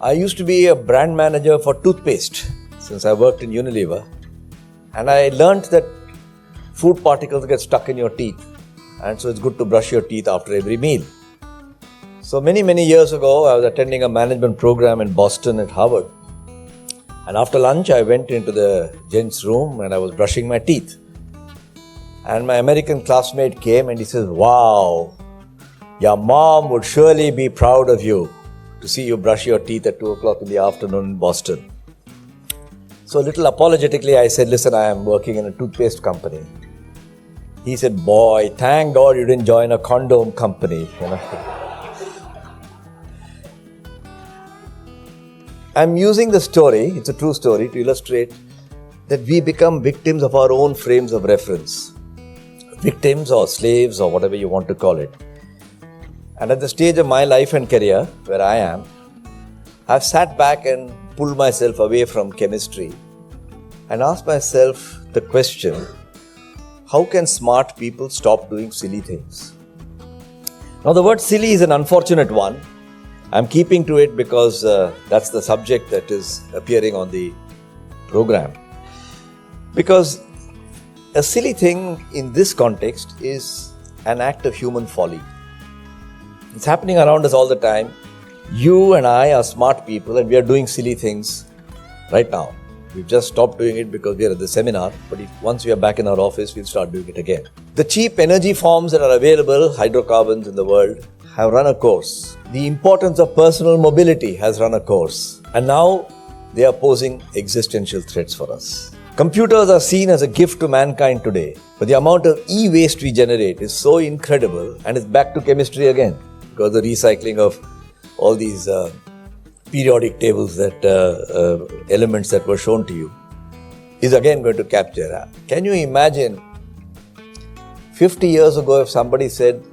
I used to be a brand manager for toothpaste since I worked in Unilever, and I learned that food particles get stuck in your teeth, and so it's good to brush your teeth after every meal. So many years ago, I was attending a management program in Boston at Harvard, and after lunch I went into the gents' room and I was brushing my teeth. And my American classmate came and he says, "Wow, your mom would surely be proud of you to see you brush your teeth at 2 o'clock in the afternoon in Boston." So a little apologetically I said, "Listen, I am working in a toothpaste company." He said, "Boy, thank God you didn't join a condom company." I'm using the story, it's a true story, to illustrate that we become victims of our own frames of reference. Victims or slaves or whatever you want to call it. And at the stage of my life and career, where I am, I've sat back and pulled myself away from chemistry and asked myself the question, how can smart people stop doing silly things? Now the word silly is an unfortunate one. I'm keeping to it because that's the subject that is appearing on the program. Because a silly thing in this context is an act of human folly. It's happening around us all the time. You and I are smart people and we are doing silly things right now. We've just stopped doing it because we are at the seminar, but once we are back in our office, we'll start doing it again. The cheap energy forms that are available, hydrocarbons in the world, have run a course. The importance of personal mobility has run a course. And now they are posing existential threats for us. Computers are seen as a gift to mankind today, but the amount of e-waste we generate is so incredible, and it's back to chemistry again, because the recycling of all these periodic tables, that elements that were shown to you, is again going to capture. Can you imagine 50 years ago if somebody said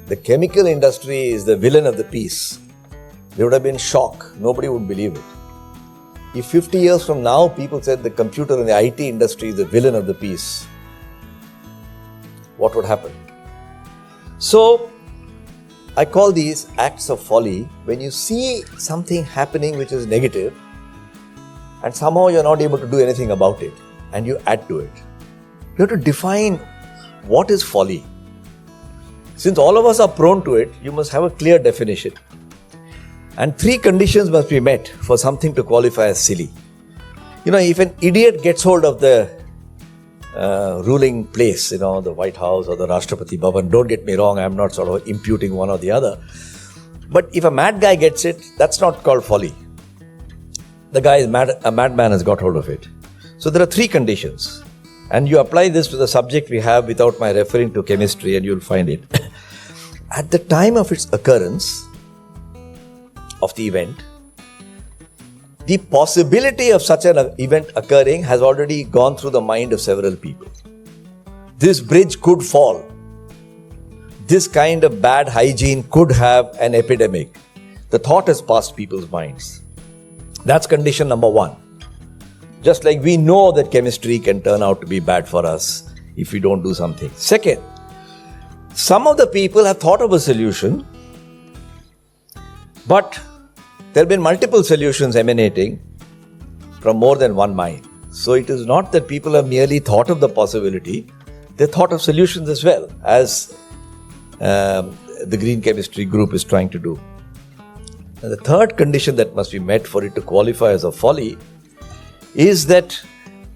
the chemical industry is the villain of the piece? There would have been shock. Nobody would believe it. If 50 years from now people said the computer and the IT industry is the villain of the piece, what would happen? So, I call these acts of folly when you see something happening which is negative and somehow you're not able to do anything about it and you add to it. You have to define what is folly. Since all of us are prone to it, you must have a clear definition. And 3 conditions must be met for something to qualify as silly. If an idiot gets hold of the ruling place, the White House or the Rashtrapati Bhavan, don't get me wrong, I'm not sort of imputing one or the other. But if a mad guy gets it, that's not called folly. The guy is mad, a madman has got hold of it. So there are 3 conditions. And you apply this to the subject we have without my referring to chemistry and you'll find it. At the time of its occurrence, of the event, the possibility of such an event occurring has already gone through the mind of several people. This bridge could fall. This kind of bad hygiene could have an epidemic. The thought has passed people's minds. That's condition number 1. Just like we know that chemistry can turn out to be bad for us if we don't do something. Second, some of the people have thought of a solution, but there have been multiple solutions emanating from more than one mind. So it is not that people have merely thought of the possibility, they thought of solutions as well, as the green chemistry group is trying to do. And the third condition that must be met for it to qualify as a folly is that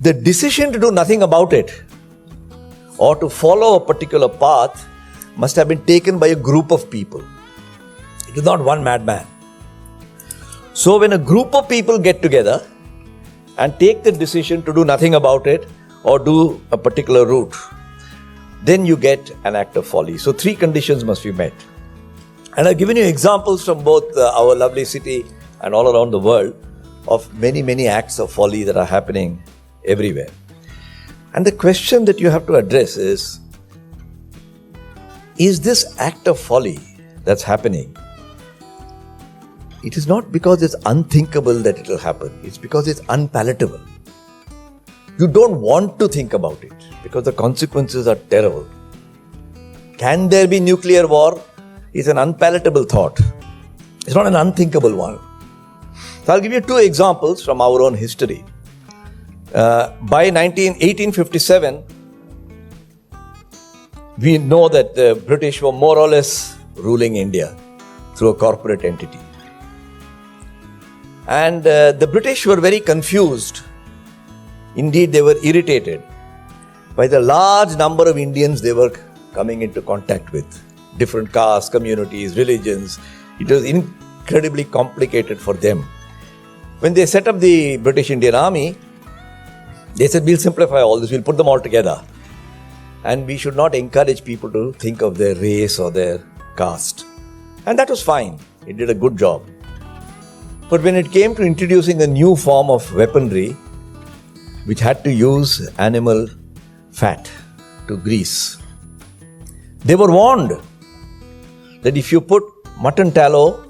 the decision to do nothing about it or to follow a particular path must have been taken by a group of people. It is not one madman. So when a group of people get together and take the decision to do nothing about it or do a particular route, then you get an act of folly. So 3 conditions must be met. And I've given you examples from both our lovely city and all around the world of many acts of folly that are happening everywhere. And the question that you have to address is this act of folly that's happening, it is not because it's unthinkable that it will happen. It's because it's unpalatable. You don't want to think about it because the consequences are terrible. Can there be nuclear war? It's an unpalatable thought. It's not an unthinkable one. So I'll give you two examples from our own history. By 1857, we know that the British were more or less ruling India through a corporate entity. And the British were very confused. Indeed, they were irritated by the large number of Indians they were coming into contact with. Different castes, communities, religions. It was incredibly complicated for them. When they set up the British Indian Army, they said, we'll simplify all this, we'll put them all together. And we should not encourage people to think of their race or their caste. And that was fine. It did a good job. But when it came to introducing a new form of weaponry, which had to use animal fat to grease, they were warned that if you put mutton tallow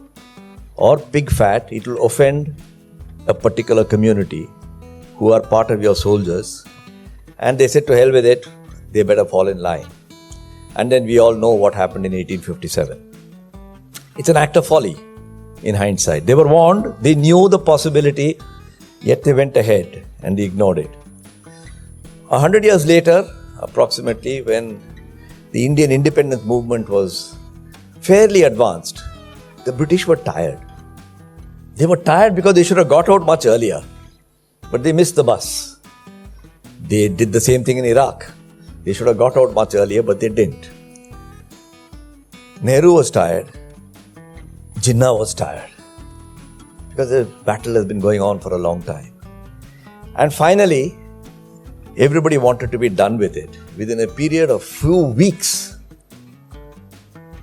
or pig fat, it will offend a particular community who are part of your soldiers. And they said, to hell with it, they better fall in line. And then we all know what happened in 1857. It's an act of folly in hindsight. They were warned, they knew the possibility, yet they went ahead and they ignored it. 100 years later, approximately, when the Indian independence movement was fairly advanced, the British were tired. They were tired because they should have got out much earlier, but they missed the bus. They did the same thing in Iraq. They should have got out much earlier, but they didn't. Nehru was tired. Jinnah was tired because the battle has been going on for a long time. And finally, everybody wanted to be done with it. Within a period of few weeks,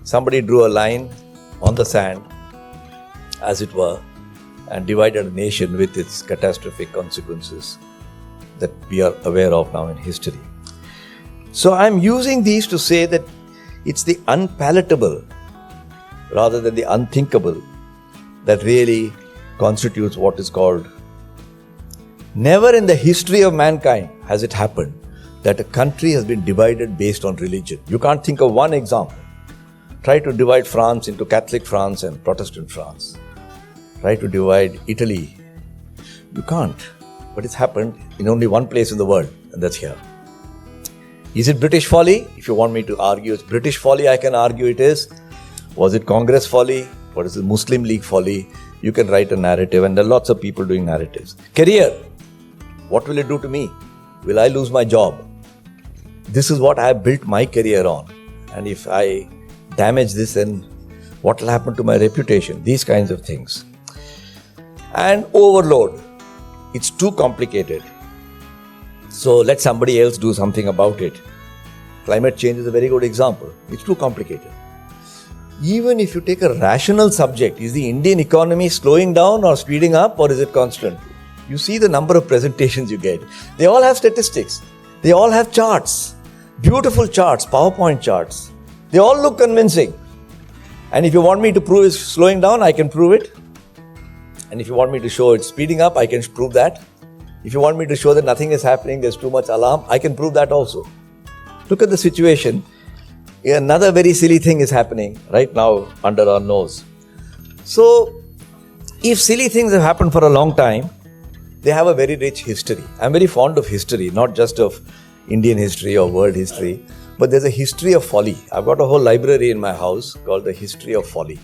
somebody drew a line on the sand, as it were, and divided a nation with its catastrophic consequences that we are aware of now in history. So I'm using these to say that it's the unpalatable rather than the unthinkable that really constitutes what is called. Never in the history of mankind has it happened that a country has been divided based on religion. You can't think of one example. Try to divide France into Catholic France and Protestant France. Try to divide Italy. You can't. But it's happened in only one place in the world, and that's here. Is it British folly? If you want me to argue it's British folly, I can argue it is. Was it Congress folly? What is the Muslim League folly? You can write a narrative, and there are lots of people doing narratives. Career. What will it do to me? Will I lose my job? This is what I have built my career on. And if I damage this, then what will happen to my reputation? These kinds of things. And overload. It's too complicated. So let somebody else do something about it. Climate change is a very good example. It's too complicated. Even if you take a rational subject, is the Indian economy slowing down or speeding up, or is it constant? You see the number of presentations you get. They all have statistics. They all have charts. Beautiful charts, PowerPoint charts. They all look convincing. And if you want me to prove it's slowing down, I can prove it. And if you want me to show it's speeding up, I can prove that. If you want me to show that nothing is happening, there's too much alarm, I can prove that also. Look at the situation. Another very silly thing is happening right now under our nose. So, if silly things have happened for a long time, they have a very rich history. I'm very fond of history, not just of Indian history or world history, but there's a history of folly. I've got a whole library in my house called the History of Folly.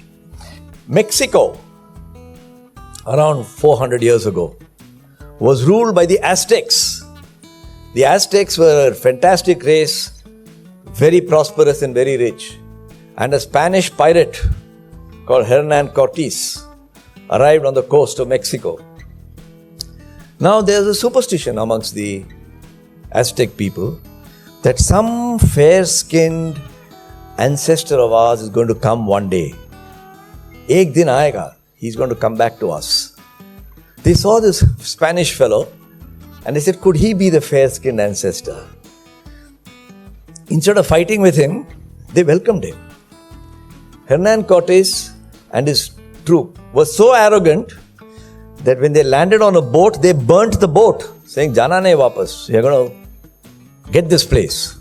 Mexico, around 400 years ago, was ruled by the Aztecs. The Aztecs were a fantastic race, very prosperous and very rich. And a Spanish pirate called Hernan Cortés arrived on the coast of Mexico. Now there's a superstition amongst the Aztec people that some fair-skinned ancestor of ours is going to come one day. Ek din aayega, he's going to come back to us. They saw this Spanish fellow and they said, could he be the fair-skinned ancestor? Instead of fighting with him, they welcomed him. Hernan Cortés and his troop were so arrogant that when they landed on a boat, they burnt the boat, saying, Jana nahi wapas, you're going to get this place.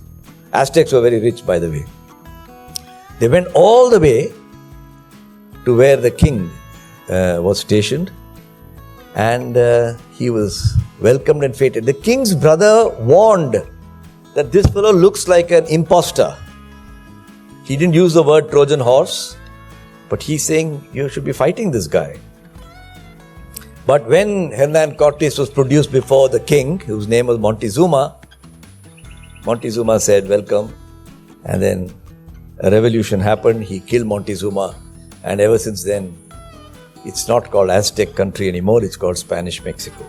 Aztecs were very rich, by the way. They went all the way to where the king was stationed, And he was welcomed and feted. The king's brother warned that this fellow looks like an imposter. He didn't use the word Trojan horse, but he's saying you should be fighting this guy. But when Hernan Cortes was produced before the king, whose name was Montezuma, Montezuma said, welcome. And then a revolution happened. He killed Montezuma. And ever since then, it's not called Aztec country anymore. It's called Spanish Mexico.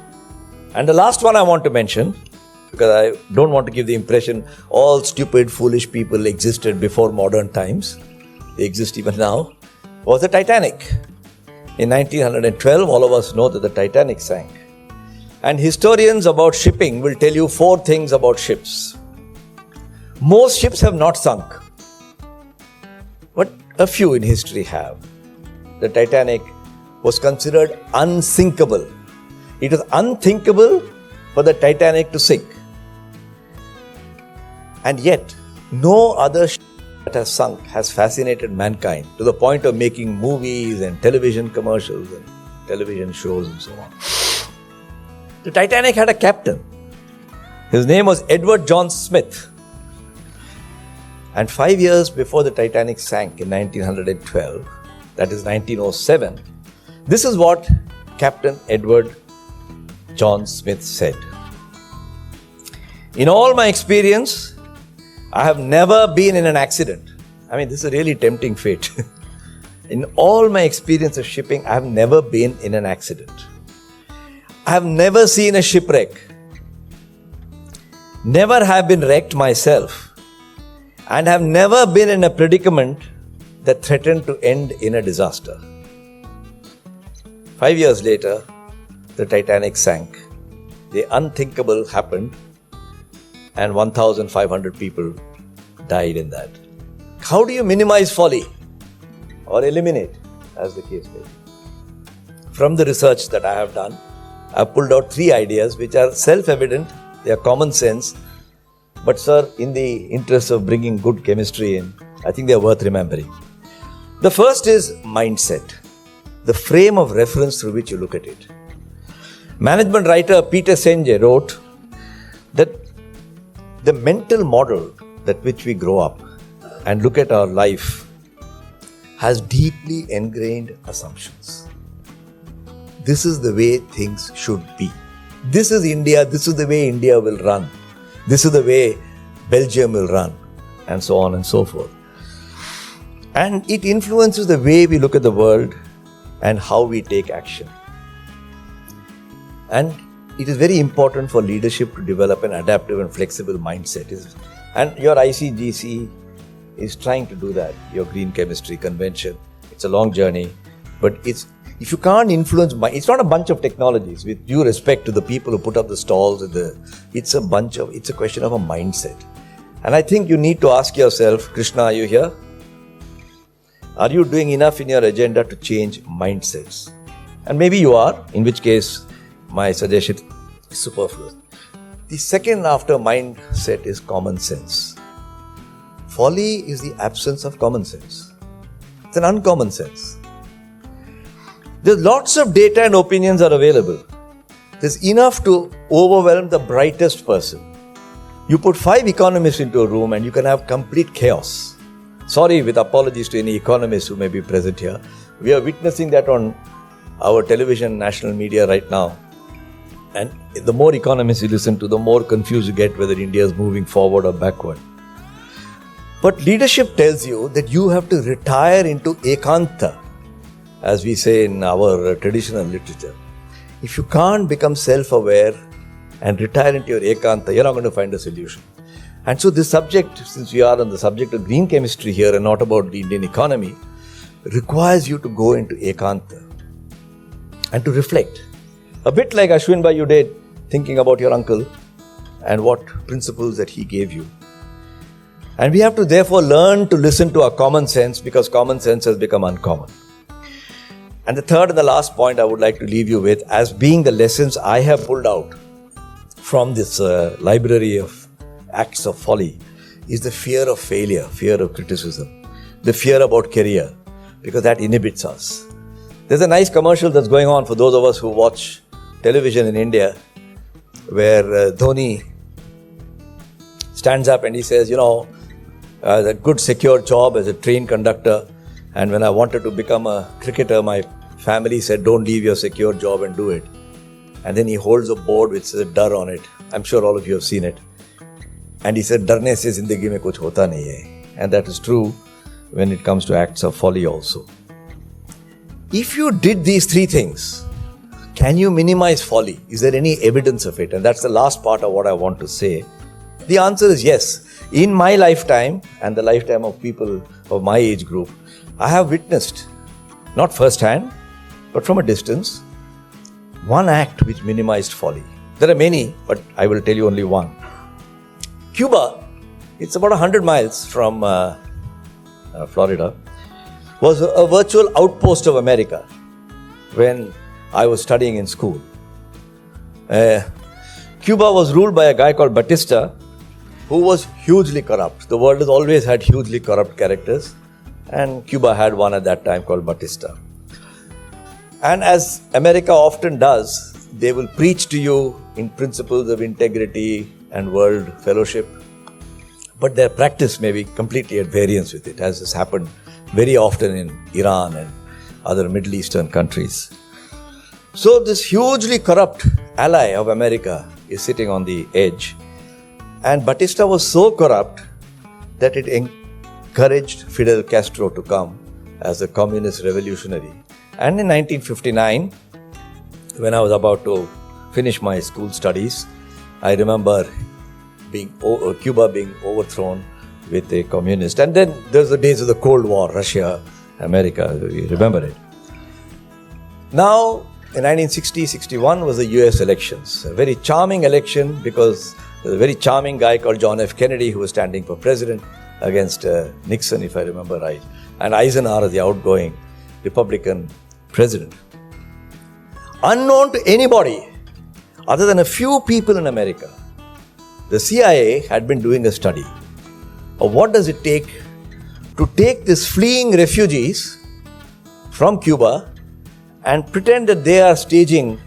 And the last one I want to mention, because I don't want to give the impression all stupid, foolish people existed before modern times. They exist even now. Was the Titanic. In 1912, all of us know that the Titanic sank. And historians about shipping will tell you 4 things about ships. Most ships have not sunk, but a few in history have. The Titanic was considered unsinkable. It was unthinkable for the Titanic to sink. And yet, no other ship that has sunk has fascinated mankind to the point of making movies and television commercials and television shows and so on. The Titanic had a captain. His name was Edward John Smith. And 5 years before the Titanic sank in 1912, that is 1907, this is what Captain Edward John Smith said. In all my experience, I have never been in an accident. I mean, this is a really tempting fate. In all my experience of shipping, I have never been in an accident. I have never seen a shipwreck. Never have been wrecked myself. And have never been in a predicament that threatened to end in a disaster. 5 years later, the Titanic sank. The unthinkable happened, and 1,500 people died in that. How do you minimize folly or eliminate, as the case may be? From the research that I have done, I have pulled out 3 ideas which are self-evident, they are common sense, but sir, in the interest of bringing good chemistry in, I think they are worth remembering. The first is mindset, the frame of reference through which you look at it. Management writer Peter Senge wrote that the mental model that which we grow up and look at our life has deeply ingrained assumptions. This is the way things should be. This is India, this is the way India will run. This is the way Belgium will run, and so on and so forth. And it influences the way we look at the world and how we take action. And it is very important for leadership to develop an adaptive and flexible mindset. And your ICGC is trying to do that, your green chemistry convention. It's a long journey, but if you can't influence, it's not a bunch of technologies. With due respect to the people who put up the stalls, it's a question of a mindset. And I think you need to ask yourself, Krishna, are you here? Are you doing enough in your agenda to change mindsets? And maybe you are, in which case my suggestion is superfluous. The second after mindset is common sense. Folly is the absence of common sense. It's an uncommon sense. There's lots of data and opinions are available. There's enough to overwhelm the brightest person. You put 5 economists into a room and you can have complete chaos. Sorry, with apologies to any economists who may be present here. We are witnessing that on our television, national media right now. And the more economists you listen to, the more confused you get whether India is moving forward or backward. But leadership tells you that you have to retire into ekanta, as we say in our traditional literature. If you can't become self-aware and retire into your ekanta, you're not going to find a solution. And so this subject, since we are on the subject of green chemistry here and not about the Indian economy, requires you to go into ekanta and to reflect. A bit like Ashwin Bhai you did, thinking about your uncle and what principles that he gave you. And we have to therefore learn to listen to our common sense, because common sense has become uncommon. And the third and the last point I would like to leave you with, as being the lessons I have pulled out from this library of acts of folly, is the fear of failure, fear of criticism, the fear about career, because that inhibits us. There's a nice commercial that's going on for those of us who watch television in India where Dhoni stands up and he says, a good secure job as a train conductor, and when I wanted to become a cricketer, my family said, don't leave your secure job and do it. And then he holds a board which says Dar on it. I'm sure all of you have seen it. And he said, Darne se zindagi mein kuch hota nahi hai. And that is true when it comes to acts of folly also. If you did these three things, can you minimize folly? Is there any evidence of it? And that's the last part of what I want to say. The answer is yes. In my lifetime and the lifetime of people of my age group, I have witnessed, not firsthand, but from a distance, one act which minimized folly. There are many, but I will tell you only one. Cuba, it's about 100 miles from Florida, was a virtual outpost of America when I was studying in school. Cuba was ruled by a guy called Batista, who was hugely corrupt. The world has always had hugely corrupt characters, and Cuba had one at that time called Batista. And as America often does, they will preach to you in principles of integrity and world fellowship, but their practice may be completely at variance with it, as has happened very often in Iran and other Middle Eastern countries. So this hugely corrupt ally of America is sitting on the edge. And Batista was so corrupt that it encouraged Fidel Castro to come as a communist revolutionary. And in 1959, when I was about to finish my school studies, I remember Cuba being overthrown with a communist. And then there's the days of the Cold War, Russia, America, you remember it. Now, in 1960-61 was the US elections. A very charming election because there was a very charming guy called John F. Kennedy who was standing for president against Nixon, if I remember right, and Eisenhower, the outgoing Republican president. Unknown to anybody other than a few people in America, the CIA had been doing a study of what does it take to take these fleeing refugees from Cuba and pretend that they are staging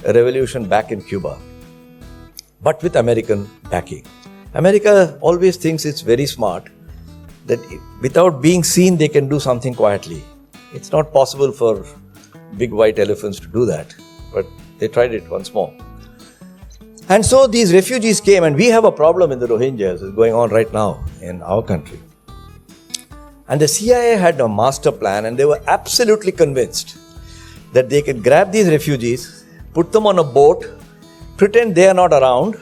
a revolution back in Cuba, but with American backing. America always thinks it's very smart that without being seen they can do something quietly. It's not possible for big white elephants to do that, but they tried it once more. And so these refugees came, and we have a problem in the Rohingyas. It's going on right now in our country. And the CIA had a master plan, and they were absolutely convinced that they could grab these refugees, put them on a boat, pretend they are not around,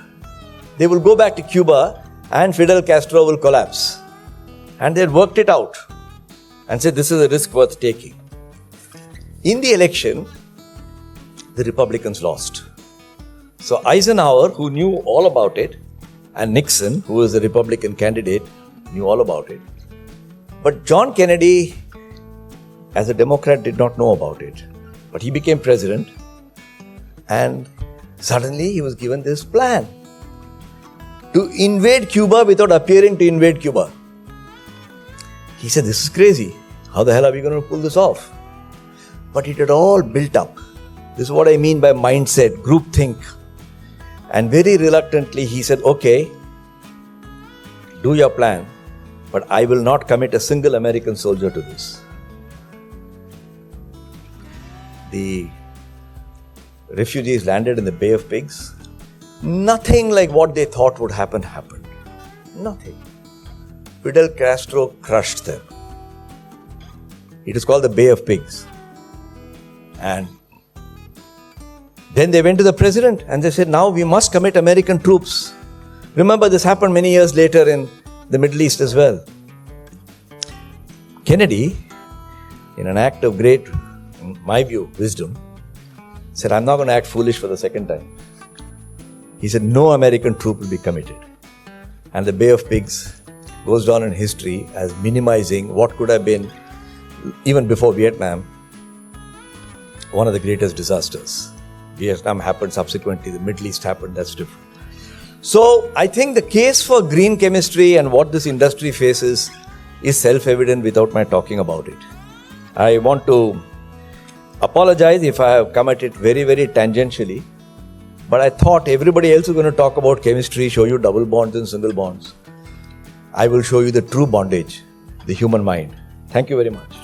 they will go back to Cuba, and Fidel Castro will collapse. And they had worked it out and said this is a risk worth taking. In the election, the Republicans lost. So Eisenhower, who knew all about it, and Nixon, who was the Republican candidate, knew all about it. But John Kennedy, as a Democrat, did not know about it. But he became president, and suddenly he was given this plan to invade Cuba without appearing to invade Cuba. He said, this is crazy. How the hell are we going to pull this off? But it had all built up. This is what I mean by mindset, groupthink. And very reluctantly he said, okay, do your plan, but I will not commit a single American soldier to this. The refugees landed in the Bay of Pigs. Nothing like what they thought would happen happened. Nothing. Fidel Castro crushed them. It is called the Bay of Pigs. And then they went to the president and they said, now we must commit American troops. Remember, this happened many years later in the Middle East as well. Kennedy, in an act of great, in my view, wisdom, said, I'm not going to act foolish for the second time. He said, no American troop will be committed. And the Bay of Pigs goes down in history as minimizing what could have been, even before Vietnam, one of the greatest disasters. Vietnam happened subsequently, the Middle East happened, that's different. So I think the case for green chemistry and what this industry faces is self-evident without my talking about it. I want to apologize if I have come at it very, very tangentially. But I thought everybody else is going to talk about chemistry, show you double bonds and single bonds. I will show you the true bondage, the human mind. Thank you very much.